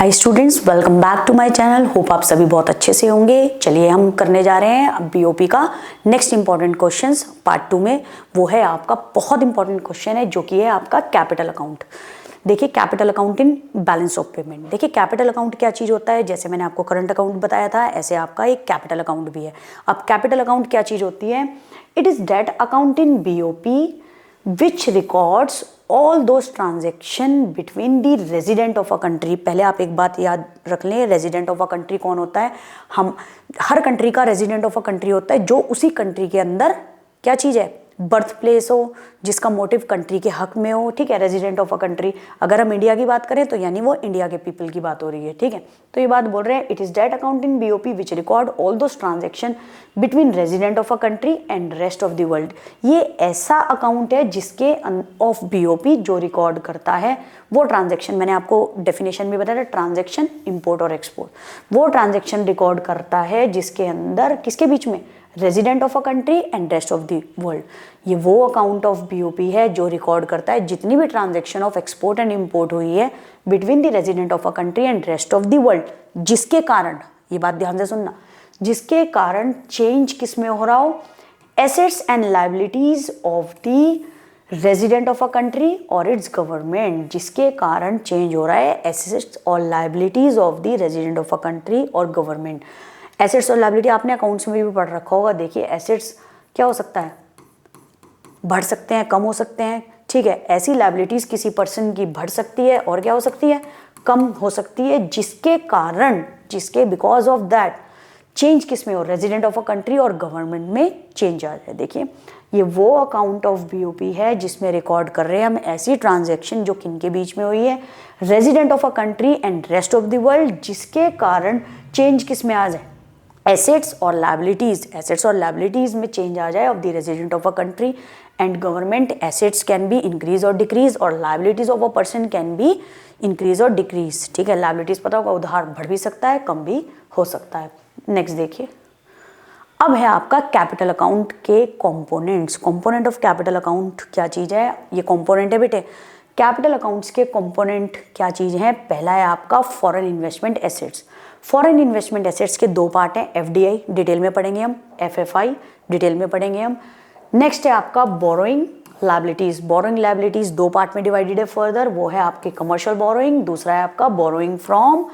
Hi students, welcome back to my channel. Hope आप सभी बहुत अच्छे से होंगे। चलिए हम करने जा रहे हैं अब बीओपी का नेक्स्ट इंपॉर्टेंट क्वेश्चंस पार्ट 2 में। वो है आपका बहुत इंपॉर्टेंट क्वेश्चन है जो कि है आपका कैपिटल अकाउंट। देखिए capital account in balance of payment. देखिए कैपिटल अकाउंट क्या चीज़ होता है, जैसे मैंने आपको करंट अकाउंट बताया था ऐसे आपका एक कैपिटल अकाउंट भी है। अब कैपिटल अकाउंट क्या चीज़ होती है? It is debt account in BOP which records all those transaction between the resident of a country। पहले आप एक बात याद रख लें, रेजिडेंट ऑफ अ कंट्री कौन होता है? हम हर कंट्री का रेजिडेंट ऑफ अ कंट्री होता है जो उसी कंट्री के अंदर क्या चीज़ है, बर्थ प्लेस हो, जिसका मोटिव कंट्री के हक में हो। ठीक है, रेजिडेंट ऑफ अ कंट्री। अगर हम इंडिया की बात करें तो यानी वो इंडिया के पीपल की बात हो रही है। ठीक है, तो ये बात बोल रहे हैं it is debt account in BOP which record all those transaction between resident of a country and rest of the world. ये ऐसा अकाउंट है जिसके ऑफ बीओपी जो रिकॉर्ड करता है वो ट्रांजेक्शन, मैंने आपको डेफिनेशन भी बताया, ट्रांजेक्शन इंपोर्ट और एक्सपोर्ट, वो ट्रांजेक्शन रिकॉर्ड करता है जिसके अंदर किसके बीच में, resident of a country and rest of the world. ये वो अकाउंट ऑफ बीओपी है जो रिकॉर्ड करता है जितनी भी transaction of export and import हुई है between the resident of a country and rest of the world, जिसके कारण, ये बात ध्यान से सुनना, जिसके कारण चेंज किस में हो रहा हो, assets and liabilities of the resident of a country और इट्स गवर्नमेंट, जिसके कारण चेंज हो रहा है एसेट्स और liabilities of the resident of a country और गवर्नमेंट। एसेट्स और लायबिलिटी आपने अकाउंट्स में भी पढ़ रखा होगा। देखिए एसेट्स क्या हो सकता है, बढ़ सकते हैं, कम हो सकते हैं। ठीक है, ऐसी लायबिलिटीज किसी पर्सन की बढ़ सकती है और क्या हो सकती है, कम हो सकती है, जिसके कारण, जिसके बिकॉज ऑफ दैट चेंज किस में हो, रेजिडेंट ऑफ अ कंट्री और गवर्नमेंट में चेंज आ जाए। देखिए ये वो अकाउंट ऑफ बीओपी है जिसमें रिकॉर्ड कर रहे हैं हम ऐसी ट्रांजैक्शन जो किन के बीच में हुई है, resident of a country and rest of the world, जिसके कारण चेंज किस में आ जाए, एसेट्स और लायबिलिटीज, एसेट्स और लायबिलिटीज में चेंज आ जाए of the resident of a country and government. Assets can be increase और डिक्रीज और liabilities of a person can be increase और डिक्रीज। ठीक है, लायबिलिटीज पता होगा, उधार बढ़ भी सकता है, कम भी हो सकता है। नेक्स्ट देखिए, अब है आपका कैपिटल अकाउंट के components. Component of capital account क्या चीज़ है, ये कंपोनेंट है बेटे। कैपिटल अकाउंट्स के कंपोनेंट क्या चीज़ है? पहला है आपका foreign investment assets. Foreign investment assets के दो पार्ट हैं, एफडीआई डिटेल में पढ़ेंगे हम, एफएफआई डिटेल में पढ़ेंगे हम। नेक्स्ट है आपका बोरोइंग लायबिलिटीज। बोरोइंग लायबिलिटीज दो पार्ट में डिवाइडेड है फर्दर, वो है आपके कमर्शियल बोरोइंग, दूसरा है आपका borrowing from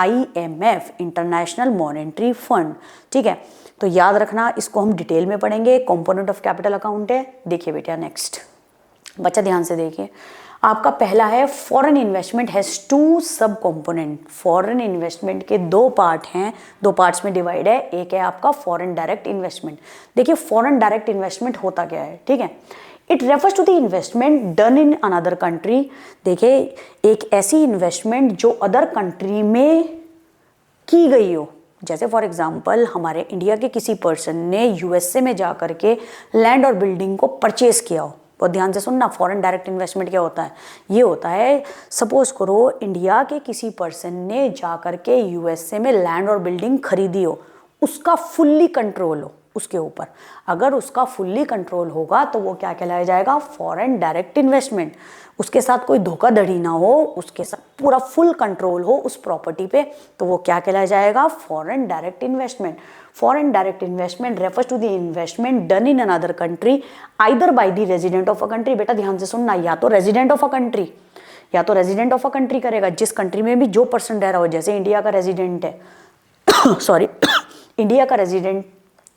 IMF, international monetary fund. ठीक है, तो याद रखना, इसको हम डिटेल में पढ़ेंगे, कंपोनेंट ऑफ कैपिटल अकाउंट है। देखिए बेटा नेक्स्ट, बच्चा ध्यान से देखिए, आपका पहला है फॉरेन इन्वेस्टमेंट हैज टू सब कंपोनेंट। फॉरेन इन्वेस्टमेंट के दो पार्ट हैं, दो पार्ट्स में डिवाइड है। एक है आपका फॉरेन डायरेक्ट इन्वेस्टमेंट। देखिए फॉरेन डायरेक्ट इन्वेस्टमेंट होता क्या है, ठीक है, it refers to the investment done in another country. देखिए एक ऐसी इन्वेस्टमेंट जो अदर कंट्री में की गई हो, जैसे फॉर एग्जांपल हमारे इंडिया के किसी पर्सन ने यूएसए में जा करके लैंड और बिल्डिंग को परचेज किया हो। बहुत ध्यान से सुनना, फॉरेन डायरेक्ट इन्वेस्टमेंट क्या होता है, ये होता है, सपोज करो इंडिया के किसी पर्सन ने जा करके यूएसए में लैंड और बिल्डिंग खरीदी हो, उसका फुल्ली कंट्रोल हो उसके ऊपर। अगर उसका फुल्ली कंट्रोल होगा तो वो क्या कहलाया जाएगा, फॉरेन डायरेक्ट इन्वेस्टमेंट। उसके साथ कोई धोखाधड़ी ना हो, उसके साथ पूरा फुल कंट्रोल हो उस प्रॉपर्टी पे, तो वो क्या कहलाया जाएगा, foreign direct investment. Foreign direct investment refers to the investment done in another country either by the resident of a country. बेटा ध्यान से सुनना, या तो रेजिडेंट ऑफ अ कंट्री, या तो रेजिडेंट ऑफ अ कंट्री करेगा, जिस कंट्री में भी जो पर्सन रह रहा हो, जैसे इंडिया का रेजिडेंट है सॉरी इंडिया का रेजिडेंट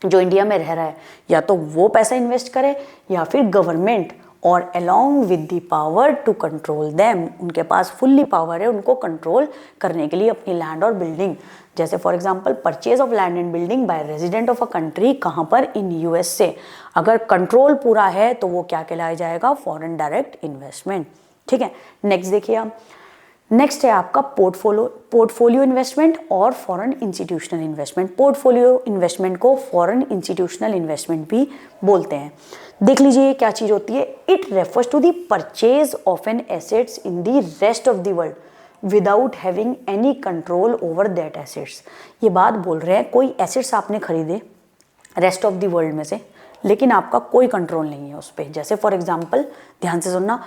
जो इंडिया में रह रहा है, या तो वो पैसा इन्वेस्ट करे या फिर गवर्नमेंट, और along with the power to control them, उनके पास फुल्ली पावर है उनको कंट्रोल करने के लिए अपनी लैंड और बिल्डिंग। जैसे for example purchase of land and building bye resident of a country, कहाँ पर, इन यूएसए। अगर कंट्रोल पूरा है तो वो क्या कहलाया जाएगा, फॉरेन डायरेक्ट इन्वेस्टमेंट। ठीक है, नेक्स्ट देखिए आप, नेक्स्ट है आपका पोर्टफोलियो इन्वेस्टमेंट और foreign institutional investment. Portfolio investment को फॉरेन इंस्टीट्यूशनल इन्वेस्टमेंट भी बोलते हैं। देख लीजिए क्या चीज होती है, it refers to the purchase of an assets in the rest of the world without having any control over that assets. ये बात बोल रहे हैं कोई एसेट्स आपने खरीदे रेस्ट ऑफ द वर्ल्ड में से, लेकिन आपका कोई कंट्रोल नहीं है उस पर। जैसे फॉर एग्जाम्पल ध्यान से सुनना,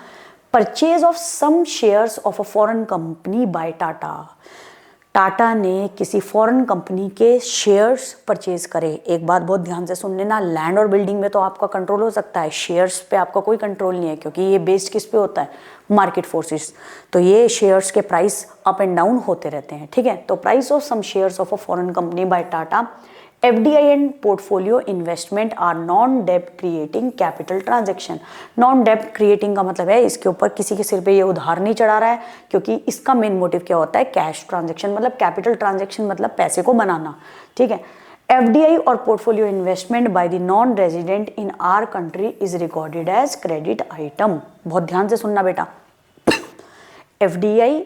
purchase of some shares of a foreign company by Tata. Tata ने किसी फॉरेन कंपनी के शेयर्स परचेज करे, एक बात बहुत ध्यान से सुन लेना, लैंड और बिल्डिंग में तो आपका कंट्रोल हो सकता है, शेयर्स पे आपका कोई कंट्रोल नहीं है, क्योंकि ये बेस्ड किस पे होता है, मार्केट फोर्सेस। तो ये शेयर्स के प्राइस अप एंड डाउन होते रहते हैं, ठीक है। तो price of some shares of a foreign company by Tata FDI and portfolio investment are non डेब्ट क्रिएटिंग कैपिटल ट्रांजेक्शन। नॉन डेब्ट क्रिएटिंग का मतलब है इसके ऊपर किसी के सिर पे ये उधार नहीं चढ़ा रहा है, क्योंकि इसका मेन मोटिव क्या होता है, कैश ट्रांजेक्शन, मतलब कैपिटल ट्रांजेक्शन मतलब पैसे को बनाना, ठीक है। FDI और portfolio investment by the non resident in our country is recorded as credit item. बहुत ध्यान से सुनना बेटा, FDI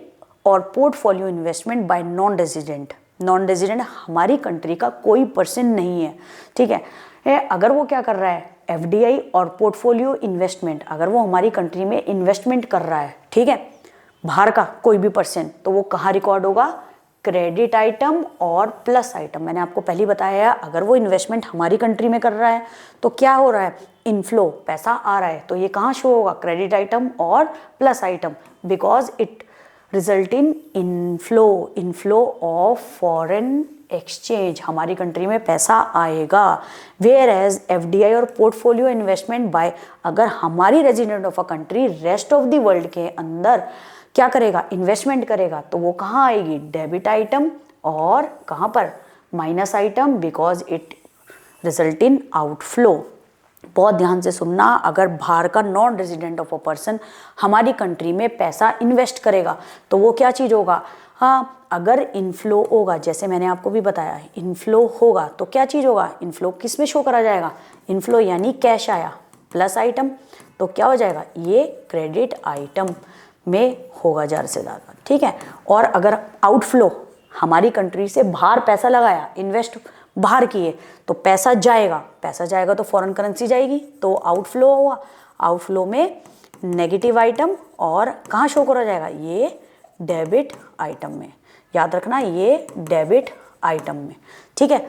और portfolio investment by non resident, non resident हमारी कंट्री का कोई पर्सन नहीं है, ठीक है। अगर वो क्या कर रहा है, FDI और पोर्टफोलियो इन्वेस्टमेंट, अगर वो हमारी कंट्री में इन्वेस्टमेंट कर रहा है, ठीक है, बाहर का कोई भी पर्सन, तो वो कहाँ रिकॉर्ड होगा, क्रेडिट आइटम और प्लस आइटम। मैंने आपको पहले बताया है, अगर वो इन्वेस्टमेंट हमारी कंट्री में कर रहा है तो क्या हो रहा है, इनफ्लो, पैसा आ रहा है, तो ये कहाँ शो होगा, क्रेडिट आइटम और plus item, because it result in inflow of foreign exchange, हमारी कंट्री में पैसा आएगा। वेयर एज FDI और पोर्टफोलियो इन्वेस्टमेंट बाय, अगर हमारी resident of a country rest of the world के अंदर क्या करेगा, इन्वेस्टमेंट करेगा, तो वो कहाँ आएगी, डेबिट आइटम और कहाँ पर, minus item, because it result in outflow. बहुत ध्यान से सुनना, अगर बाहर का non resident of a person हमारी कंट्री में पैसा इन्वेस्ट करेगा तो वो क्या चीज़ होगा, हाँ, अगर इनफ्लो होगा, जैसे मैंने आपको भी बताया, इनफ्लो होगा तो क्या चीज़ होगा, इनफ्लो किस में शो करा जाएगा, इनफ्लो यानी कैश आया, प्लस आइटम, तो क्या हो जाएगा, ये क्रेडिट आइटम में होगा ज़्यादा से ज़्यादा, ठीक है। और अगर आउटफ्लो, हमारी कंट्री से बाहर पैसा लगाया, इन्वेस्ट बाहर किए, तो पैसा जाएगा तो फॉरेन करेंसी जाएगी, तो आउटफ्लो हुआ, आउटफ्लो में नेगेटिव आइटम, और कहाँ शो करा जाएगा, ये डेबिट आइटम में, याद रखना ये डेबिट आइटम में, ठीक है,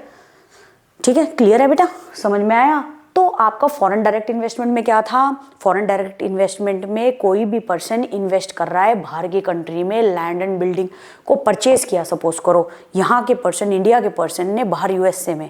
ठीक है, क्लियर है बेटा, समझ में आया। तो आपका फॉरेन डायरेक्ट इन्वेस्टमेंट में क्या था, फॉरेन डायरेक्ट इन्वेस्टमेंट में कोई भी पर्सन इन्वेस्ट कर रहा है बाहर की कंट्री में, लैंड एंड बिल्डिंग को परचेज किया, सपोज करो यहाँ के पर्सन, इंडिया के पर्सन ने बाहर USA में,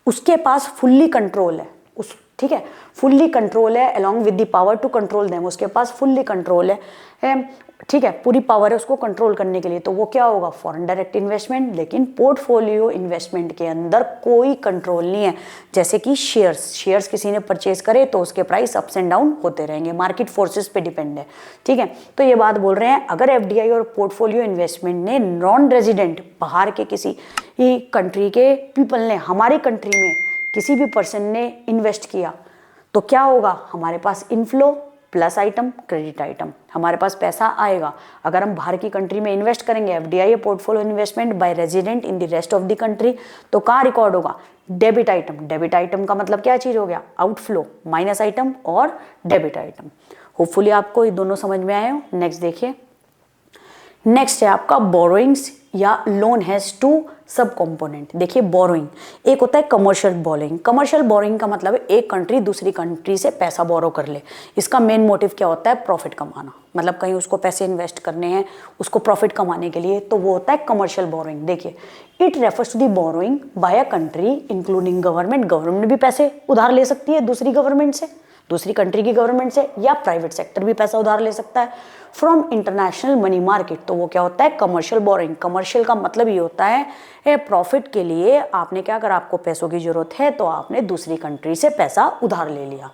उसके पास फुल्ली कंट्रोल है, उस, ठीक है, फुल्ली कंट्रोल है, along with the power to control them, उसके पास फुल्ली कंट्रोल है, ठीक है, पूरी पावर है उसको कंट्रोल करने के लिए, तो वो क्या होगा, फॉरेन डायरेक्ट इन्वेस्टमेंट। लेकिन पोर्टफोलियो इन्वेस्टमेंट के अंदर कोई कंट्रोल नहीं है, जैसे कि शेयर्स किसी ने परचेज करे तो उसके प्राइस अप्स एंड डाउन होते रहेंगे, मार्केट फोर्सेस पे डिपेंड है, ठीक है। तो ये बात बोल रहे हैं, अगर FDI और पोर्टफोलियो इन्वेस्टमेंट ने नॉन रेजिडेंट, बाहर के किसी कंट्री के पीपल ने हमारी कंट्री में किसी भी पर्सन ने इन्वेस्ट किया, तो क्या होगा, हमारे पास inflow plus item, credit item, हमारे पास पैसा आएगा। अगर हम बाहर की कंट्री में इन्वेस्ट करेंगे, FDI portfolio investment bye resident in the rest of the country, तो कहाँ रिकॉर्ड होगा, डेबिट आइटम। डेबिट आइटम का मतलब क्या चीज़ हो गया, आउटफ्लो, माइनस आइटम और डेबिट आइटम। होपफुली आपको ये दोनों समझ में आए हो। नेक्स्ट देखिए, नेक्स्ट है आपका बोरोइंग्स या लोन हैज टू सब कंपोनेंट। देखिए बोरोइंग, एक होता है कमर्शियल बोरोइंग। कमर्शियल बोरोइंग का मतलब एक कंट्री दूसरी कंट्री से पैसा बोरो कर ले, इसका मेन मोटिव क्या होता है, प्रॉफिट कमाना, मतलब कहीं उसको पैसे इन्वेस्ट करने हैं, उसको प्रॉफिट कमाने के लिए, तो वो होता है कमर्शियल बोरोइंग। देखिए, it refers to the borrowing by a country including government, government भी पैसे उधार ले सकती है दूसरी गवर्नमेंट से, दूसरी कंट्री की गवर्नमेंट से, या प्राइवेट सेक्टर भी पैसा उधार ले सकता है फ्रॉम इंटरनेशनल मनी मार्केट, तो वो क्या होता है, कमर्शियल बोरोइंग। कमर्शियल का मतलब ये होता है प्रॉफिट के लिए आपने क्या करा, आपको पैसों की जरूरत है तो आपने दूसरी कंट्री से पैसा उधार ले लिया,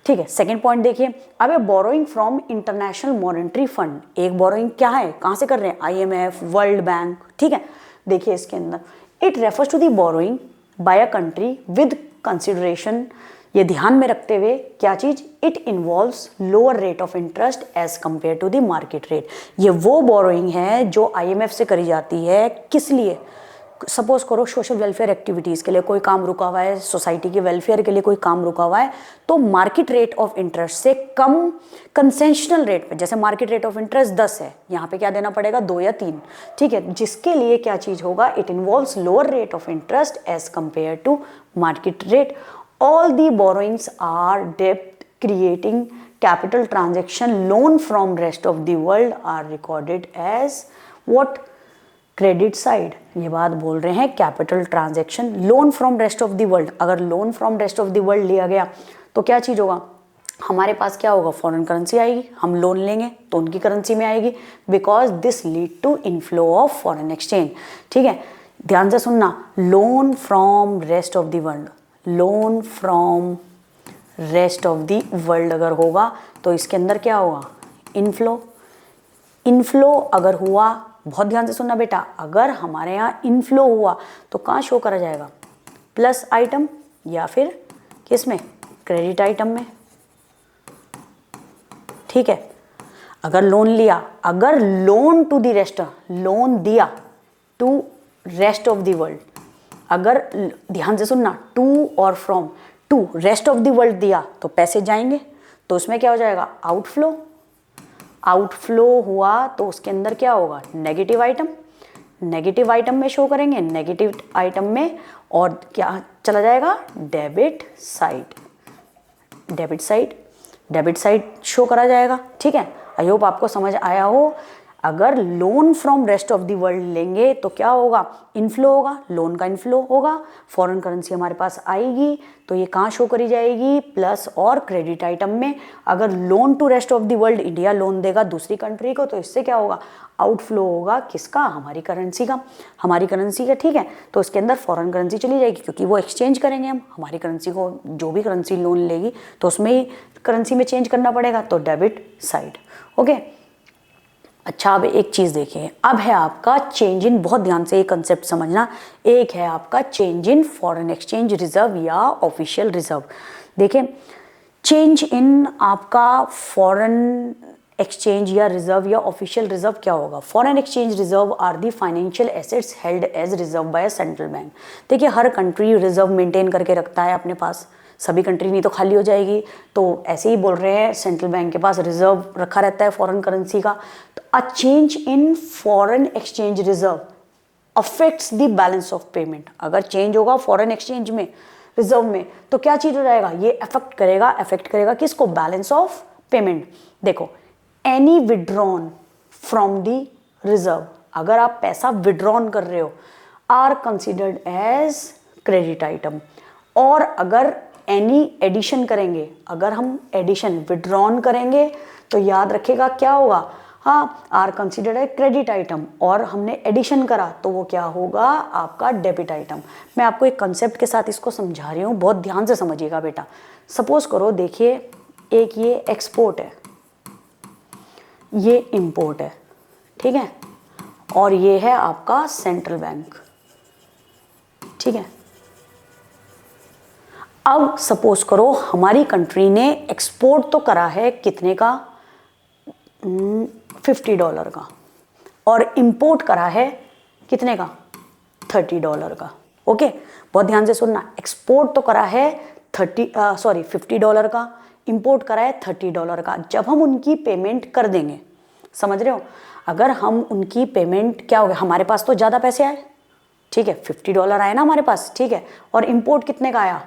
ठीक है। सेकंड पॉइंट देखिए, अब borrowing from international monetary fund, एक बोरोइंग क्या है, कहाँ से कर रहे हैं, IMF, वर्ल्ड बैंक, ठीक है। देखिए इसके अंदर it refers to the borrowing by a country with consideration, ये ध्यान में रखते हुए क्या चीज, it involves lower rate of interest as compare to the market rate. ये वो बोरोइंग है जो IMF से करी जाती है, किस लिए, सपोज करो सोशल वेलफेयर एक्टिविटीज़ के लिए कोई काम रुका हुआ है, सोसाइटी के वेलफेयर के लिए कोई काम रुका हुआ है, तो मार्केट रेट ऑफ इंटरेस्ट से कम कंसेशनल रेट पे, जैसे मार्केट रेट ऑफ इंटरेस्ट 10 है, यहाँ पे क्या देना पड़ेगा, 2 या 3, ठीक है, जिसके लिए क्या चीज़ होगा, it involves lower rate of interest as compare to market rate. All the borrowings are debt creating capital transaction, loan from rest of the world are recorded as what, credit side, ये बात बोल रहे हैं capital transaction. Loan from rest of the world, अगर loan from rest of the world लिया गया तो क्या चीज़ होगा, हमारे पास क्या होगा, फॉरेन करेंसी आएगी। हम लोन लेंगे तो उनकी करेंसी में आएगी, because this lead to inflow of foreign exchange. ठीक है, ध्यान से सुनना, loan from rest of the world, loan from rest of the world अगर होगा तो इसके अंदर क्या होगा, इनफ्लो। इनफ्लो अगर हुआ, बहुत ध्यान से सुनना बेटा, अगर हमारे यहाँ इनफ्लो हुआ तो कहाँ शो करा जाएगा, प्लस आइटम या फिर किस में, क्रेडिट आइटम में। ठीक है, अगर लोन लिया, अगर loan to the rest, loan दिया to rest of the world, अगर ध्यान से सुनना, टू और from, to rest of the world दिया तो पैसे जाएंगे, तो उसमें क्या हो जाएगा, आउटफ्लो। आउटफ्लो हुआ तो उसके अंदर क्या होगा, नेगेटिव आइटम। नेगेटिव आइटम में शो करेंगे, नेगेटिव आइटम में, और क्या चला जाएगा, debit side. Debit side, debit side show करा जाएगा। ठीक है, आई होप आपको समझ आया हो। अगर loan from rest of the world लेंगे तो क्या होगा, इनफ्लो होगा, लोन का इनफ्लो होगा, फॉरेन करेंसी हमारे पास आएगी, तो ये कहाँ शो करी जाएगी, प्लस और क्रेडिट आइटम में। अगर loan to rest of the world, India loan देगा दूसरी कंट्री को, तो इससे क्या होगा, आउटफ्लो होगा, किसका, हमारी करेंसी का, हमारी करेंसी का। ठीक है, तो इसके अंदर फॉरेन करेंसी चली जाएगी, क्योंकि वो एक्सचेंज करेंगे हम हमारी करेंसी को, जो भी करेंसी लोन लेगी तो उसमें ही करेंसी में चेंज करना पड़ेगा, तो डेबिट साइड। ओके, अच्छा, अब एक चीज़ देखिए, अब है आपका चेंज इन, बहुत ध्यान से ये कंसेप्ट समझना। एक है आपका change in foreign exchange reserve या ऑफिशियल रिजर्व। देखिए, चेंज इन आपका फॉरेन एक्सचेंज या रिजर्व या ऑफिशियल रिजर्व क्या होगा। Foreign exchange reserve are the financial assets held as reserve by central bank. देखिए, हर कंट्री रिजर्व मेंटेन करके रखता है अपने पास, सभी कंट्री नहीं तो खाली हो जाएगी, तो ऐसे ही बोल रहे हैं, सेंट्रल बैंक के पास रिजर्व रखा रहता है फॉरेन करेंसी का। तो अ change in foreign exchange reserve affects the balance of payment. अगर चेंज होगा फॉरेन एक्सचेंज में, रिजर्व में, तो क्या चीज हो जाएगा, ये अफेक्ट करेगा किसको, बैलेंस ऑफ पेमेंट। देखो, any withdrawn from the reserve, अगर आप पैसा विड्रॉन कर रहे हो, are considered as credit item. और अगर एनी एडिशन करेंगे, अगर हम एडिशन विड्रॉन करेंगे तो याद रखेगा क्या होगा, हाँ, आर कंसिडर्ड है क्रेडिट आइटम, और हमने एडिशन करा तो वो क्या होगा, आपका डेबिट आइटम। मैं आपको एक कंसेप्ट के साथ इसको समझा रही हूँ, बहुत ध्यान से समझिएगा बेटा। सपोज करो, देखिए, एक ये एक्सपोर्ट है, ये इंपोर्ट है, ठीक है, और ये है आपका सेंट्रल बैंक। ठीक है, अब सपोज करो हमारी कंट्री ने एक्सपोर्ट तो करा है कितने का, $50 का, और इंपोर्ट करा है कितने का, $30 का। ओके, बहुत ध्यान से सुनना, एक्सपोर्ट तो करा है $50 का, इंपोर्ट करा है $30 का। जब हम उनकी पेमेंट कर देंगे, समझ रहे हो, अगर हम उनकी पेमेंट, क्या हो गया, हमारे पास तो ज़्यादा पैसे आए, ठीक है, $50 आए ना हमारे पास, ठीक है, और इंपोर्ट कितने का आया,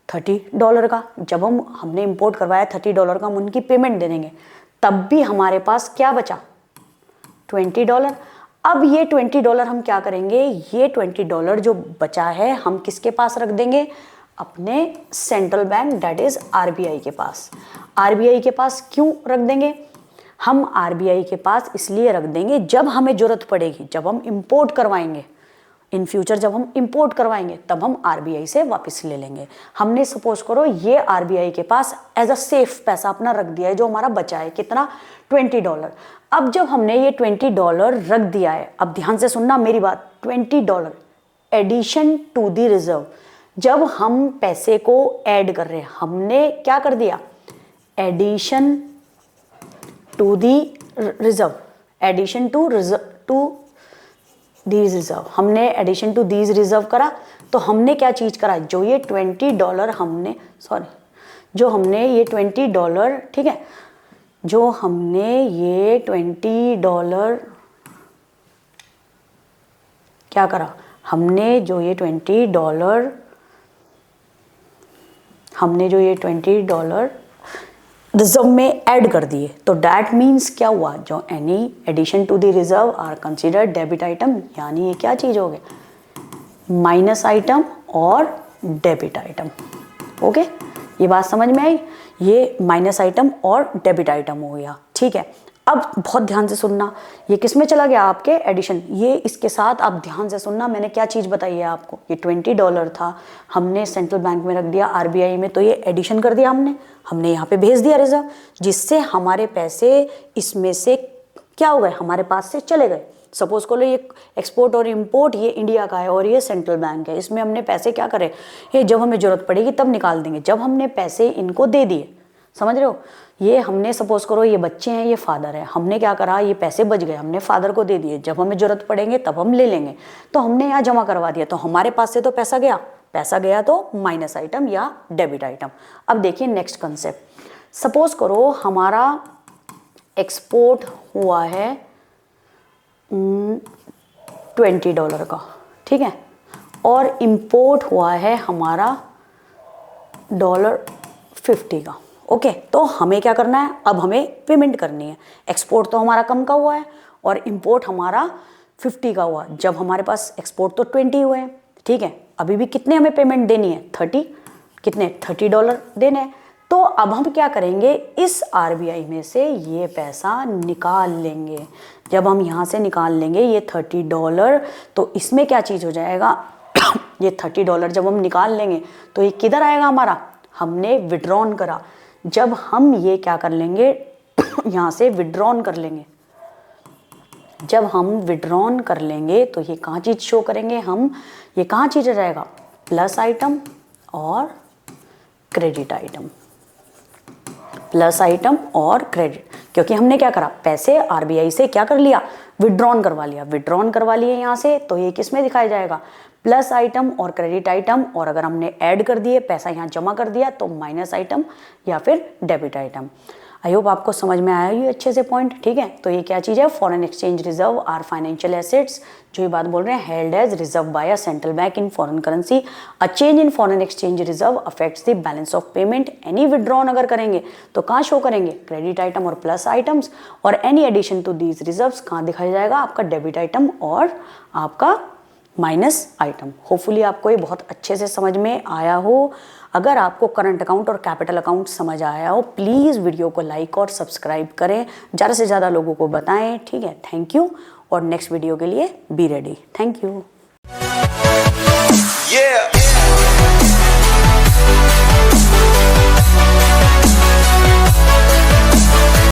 $30 का। जब हमने इंपोर्ट करवाया $30 का, हम उनकी पेमेंट दे देंगे, तब भी हमारे पास क्या बचा, $20। अब ये $20 हम क्या करेंगे, ये $20 जो बचा है हम किसके पास रख देंगे, अपने central bank, that is RBI के पास। आरबीआई के पास क्यों रख देंगे हम, आरबीआई के पास इसलिए रख देंगे, जब हमें जरूरत पड़ेगी, जब हम इंपोर्ट करवाएंगे, इन फ्यूचर जब हम इंपोर्ट करवाएंगे, तब हम आरबीआई से वापस ले लेंगे। हमने सपोज करो ये आरबीआई के पास एज अ सेफ पैसा अपना रख दिया है, जो हमारा बचा है कितना, $20। अब जब हमने ये $20 रख दिया है, अब ध्यान से सुनना मेरी बात, $20 एडिशन टू द रिजर्व। जब हम पैसे को ऐड कर रहे हैं, हमने क्या कर दिया, addition to the reserve, addition to these reserve, हमने एडिशन टू दीज रिजर्व करा, तो हमने क्या चीज करा, जो ये $20 हमने, जो हमने ये $20, ठीक है, जो हमने ये $20 क्या करा, हमने जो ये $20 रिजर्व में ऐड कर दिए, तो डैट मीन्स क्या हुआ, जो any addition to the reserve are considered debit item, यानी ये क्या चीज हो गया, माइनस आइटम और डेबिट आइटम। ओके, ये बात समझ में आई, ये माइनस आइटम और डेबिट आइटम हो गया। ठीक है, अब बहुत ध्यान से सुनना, ये किस में चला गया, आपके एडिशन, ये इसके साथ आप ध्यान से सुनना, मैंने क्या चीज़ बताई है आपको, ये $20 था, हमने सेंट्रल बैंक में रख दिया आरबीआई में, तो ये एडिशन कर दिया हमने यहाँ पे भेज दिया रिजर्व, जिससे हमारे पैसे इसमें से क्या हो गए, हमारे पास से चले गए। सपोज करो ये एक्सपोर्ट और इंपोर्ट ये इंडिया का है और ये सेंट्रल बैंक है, इसमें हमने पैसे क्या करे, ये जब हमें जरूरत पड़ेगी तब निकाल देंगे, जब हमने पैसे इनको दे दिए, समझ रहे हो, ये हमने सपोज करो ये बच्चे हैं, ये फादर है, हमने क्या करा, ये पैसे बच गए, हमने फादर को दे दिए, जब हमें जरूरत पड़ेंगे तब हम ले लेंगे, तो हमने यहाँ जमा करवा दिया, तो हमारे पास से तो पैसा गया तो माइनस आइटम या डेबिट आइटम। अब देखिए नेक्स्ट कंसेप्ट, सपोज करो हमारा एक्सपोर्ट हुआ है $20 का, ठीक है, और इंपोर्ट हुआ है हमारा $50 का। ओके, तो हमें क्या करना है, अब हमें पेमेंट करनी है, एक्सपोर्ट तो हमारा कम का हुआ है और इंपोर्ट हमारा 50 का हुआ, जब हमारे पास एक्सपोर्ट तो 20 हुए हैं, ठीक है, अभी भी कितने हमें पेमेंट देनी है, 30, कितने, $30 देने हैं। तो अब हम क्या करेंगे, इस आरबीआई में से ये पैसा निकाल लेंगे, जब हम यहाँ से निकाल लेंगे ये $30, तो इसमें क्या चीज़ हो जाएगा ये $30 जब हम निकाल लेंगे तो ये किधर आएगा हमारा, हमने विड्रॉन करा, जब हम ये क्या कर लेंगे यहाँ से विड्रॉन कर लेंगे, जब हम विड्रॉन कर लेंगे तो ये कहाँ चीज़ शो करेंगे हम, ये कहाँ चीज़ आ जाएगा, प्लस आइटम और क्रेडिट आइटम, प्लस आइटम और क्रेडिट, क्योंकि हमने क्या करा, पैसे आरबीआई से क्या कर लिया, विड्रॉन करवा लिए यहाँ से, तो ये किस में दिखाया जाएगा, प्लस आइटम और क्रेडिट आइटम, और अगर हमने ऐड कर दिए पैसा यहाँ जमा कर दिया तो माइनस आइटम या फिर डेबिट आइटम। आई होप आपको समझ में आया ये अच्छे से पॉइंट, ठीक है। तो ये क्या चीज़ है, foreign exchange reserve are financial assets, जो ये बात बोल रहे हैं, held as reserve by a central bank in foreign currency. A change in foreign exchange reserve affects the balance of payment. Any withdrawn अगर करेंगे तो कहाँ शो करेंगे, क्रेडिट आइटम और प्लस आइटम्स, और any addition to these reserves कहाँ दिखाया जाएगा, आपका डेबिट आइटम और आपका माइनस आइटम। होपफुली आपको ये बहुत अच्छे से समझ में आया हो। अगर आपको करंट अकाउंट और कैपिटल अकाउंट समझ आया हो, प्लीज़ वीडियो को लाइक और सब्सक्राइब करें, ज़्यादा से ज़्यादा लोगों को बताएं, ठीक है। थैंक यू, और नेक्स्ट वीडियो के लिए बी रेडी। Thank you.